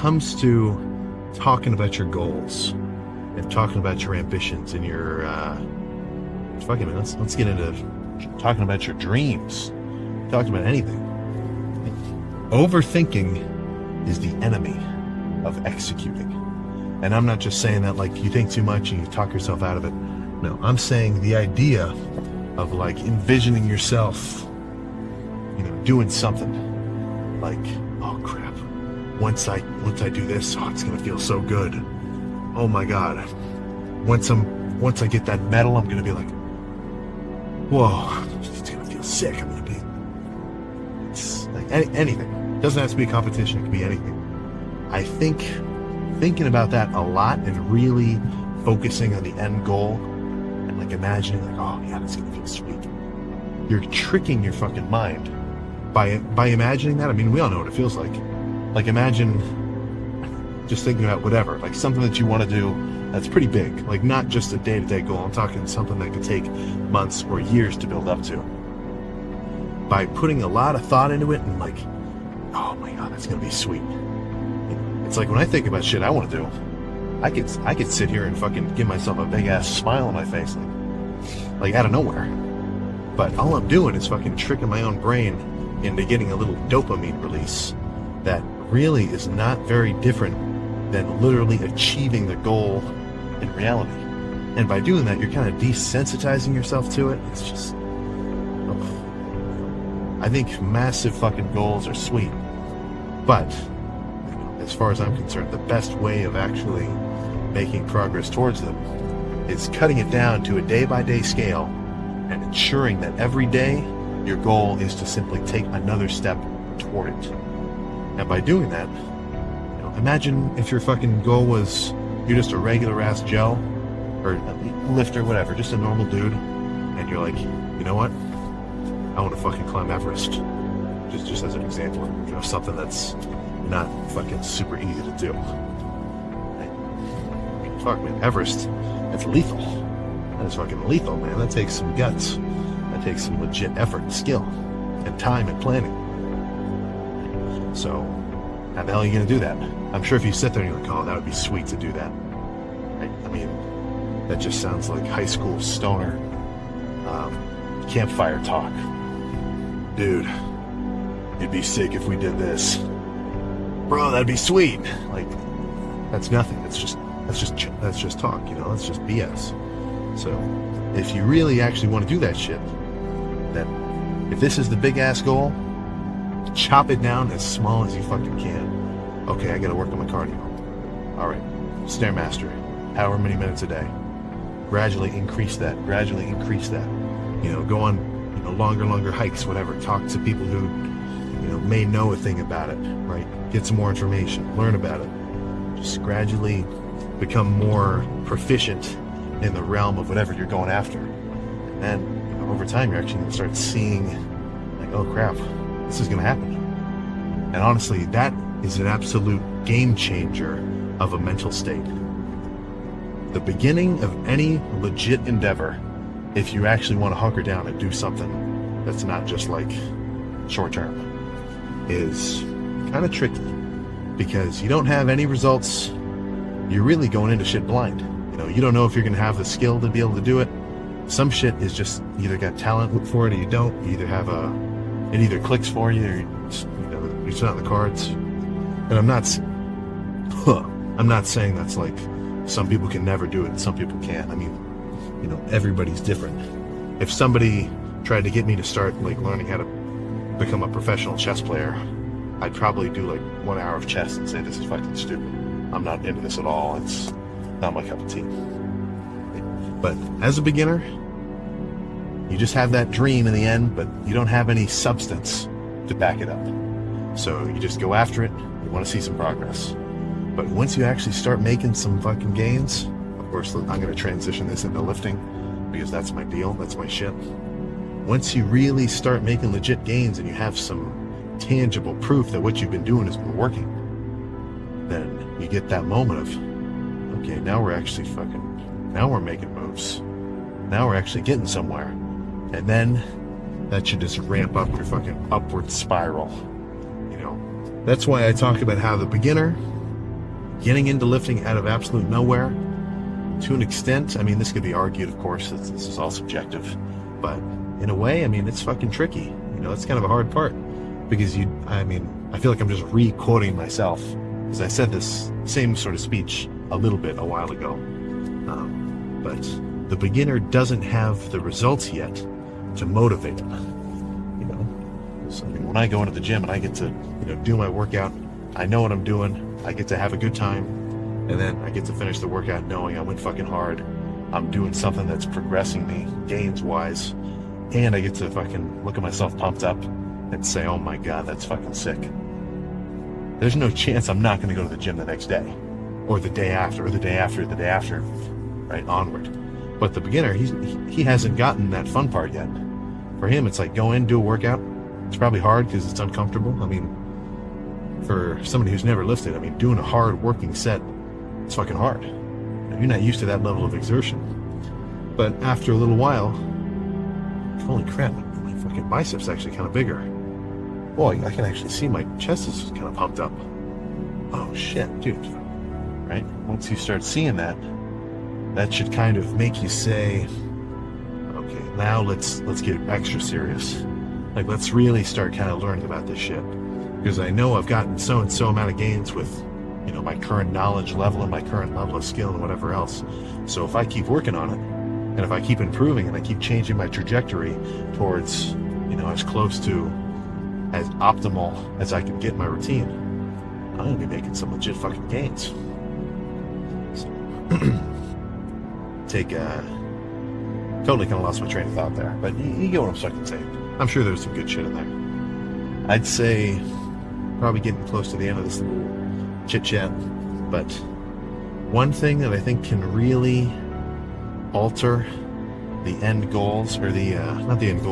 comes to talking about your goals and talking about your ambitions and your let's get into talking about your dreams, talking about anything. Overthinking is the enemy of executing. And I'm not just saying that like you think too much and you talk yourself out of it. No, I'm saying the idea of like envisioning yourself, doing something like, oh crap, once I do this, oh, it's gonna feel so good. Oh my God. Once I get that medal, I'm gonna be like, whoa, it's gonna feel sick. I'm gonna be, it's like anything. It doesn't have to be a competition, it can be anything. I think thinking about that a lot and really focusing on the end goal and like imagining like, oh yeah, that's gonna feel sweet. You're tricking your fucking mind by imagining that. I mean, we all know what it feels like. Like imagine just thinking about whatever, like something that you want to do that's pretty big, like not just a day-to-day goal. I'm talking something that could take months or years to build up to. By putting a lot of thought into it and like, oh my God, that's gonna be sweet. It's like when I think about shit I want to do, I could sit here and fucking give myself a big ass smile on my face, like out of nowhere. But all I'm doing is fucking tricking my own brain into getting a little dopamine release that really is not very different than literally achieving the goal in reality. And by doing that, you're kind of desensitizing yourself to it. It's just, I think massive fucking goals are sweet, but as far as I'm concerned, the best way of actually making progress towards them is cutting it down to a day-by-day scale and ensuring that every day your goal is to simply take another step toward it. And by doing that, imagine if your fucking goal was you're just a regular ass Joe or lifter, whatever, just a normal dude, and you're like, you know what? I want to fucking climb Everest. Just as an example, something that's not fucking super easy to do. Fuck, man, Everest, that's lethal. That is fucking lethal, man. That takes some guts. That takes some legit effort and skill and time and planning. So, how the hell are you gonna do that? I'm sure if you sit there and you're like, oh, that would be sweet to do that. I mean, that just sounds like high school stoner campfire talk. Dude, it'd be sick if we did this. Bro, that'd be sweet. Like, that's nothing. That's just talk, That's just BS. So, if you really actually want to do that shit, then if this is the big ass goal, chop it down as small as you fucking can. Okay, I gotta work on my cardio. All right, Stairmaster, however many minutes a day. Gradually increase that. Go on, longer hikes, whatever. Talk to people who, may know a thing about it, right? Get some more information, learn about it. Just gradually become more proficient in the realm of whatever you're going after. And then over time, you're actually going to start seeing like, oh crap, this is going to happen. And honestly, that is an absolute game changer of a mental state. The beginning of any legit endeavor, if you actually want to hunker down and do something that's not just like short term, is kind of tricky because you don't have any results. You're really going into shit blind. You don't know if you're going to have the skill to be able to do it. Some shit is just either got talent for it or you don't. You either have it either clicks for you or it's not in the cards. And I'm not saying that's like some people can never do it and some people can't. I mean, everybody's different. If somebody tried to get me to start like learning how to become a professional chess player, I'd probably do like 1 hour of chess and say, this is fucking stupid. I'm not into this at all. It's not my cup of tea. But as a beginner, you just have that dream in the end, but you don't have any substance to back it up. So you just go after it. You want to see some progress. But once you actually start making some fucking gains, of course, I'm going to transition this into lifting because that's my deal. That's my shit. Once you really start making legit gains and you have some tangible proof that what you've been doing has been working, then you get that moment of, okay, now we're making moves. Now we're actually getting somewhere. And then that should just ramp up your fucking upward spiral. That's why I talk about how the beginner getting into lifting out of absolute nowhere, to an extent, I mean, this could be argued, of course, this is all subjective, but in a way, I mean, it's fucking tricky. You know, that's kind of a hard part, because I feel like I'm just re-quoting myself, because I said this same sort of speech a little bit a while ago. But the beginner doesn't have the results yet to motivate them. You know, so, I mean, when I go into the gym and I get to, you know, do my workout, I know what I'm doing, I get to have a good time, and then I get to finish the workout knowing I went fucking hard. I'm doing something that's progressing me gains-wise, and I get to fucking look at myself pumped up and say, oh my god, that's fucking sick. There's no chance I'm not going to go to the gym the next day, or the day after, or the day after, the day after, right, onward. But the beginner, he hasn't gotten that fun part yet. For him, it's like, go in, do a workout. It's probably hard because it's uncomfortable. I mean, for somebody who's never lifted, I mean, doing a hard working set, it's fucking hard. You're not used to that level of exertion. But after a little while, holy crap, my fucking biceps actually kind of bigger. Boy, I can actually see my chest is kind of pumped up. Oh shit, dude. Right? Once you start seeing that, that should kind of make you say, okay, now let's get extra serious. Like, let's really start kind of learning about this shit. Because I know I've gotten so and so amount of gains with, you know, my current knowledge level and my current level of skill and whatever else. So if I keep working on it, and if I keep improving and I keep changing my trajectory towards, you know, as close to as optimal as I can get my routine, I'm gonna be making some legit fucking gains. So totally kind of lost my train of thought there, but you get what I'm fucking saying. I'm sure there's some good shit in there. I'd say probably getting close to the end of this little chit chat, but one thing that I think can really alter the end goals, or the not the end goals,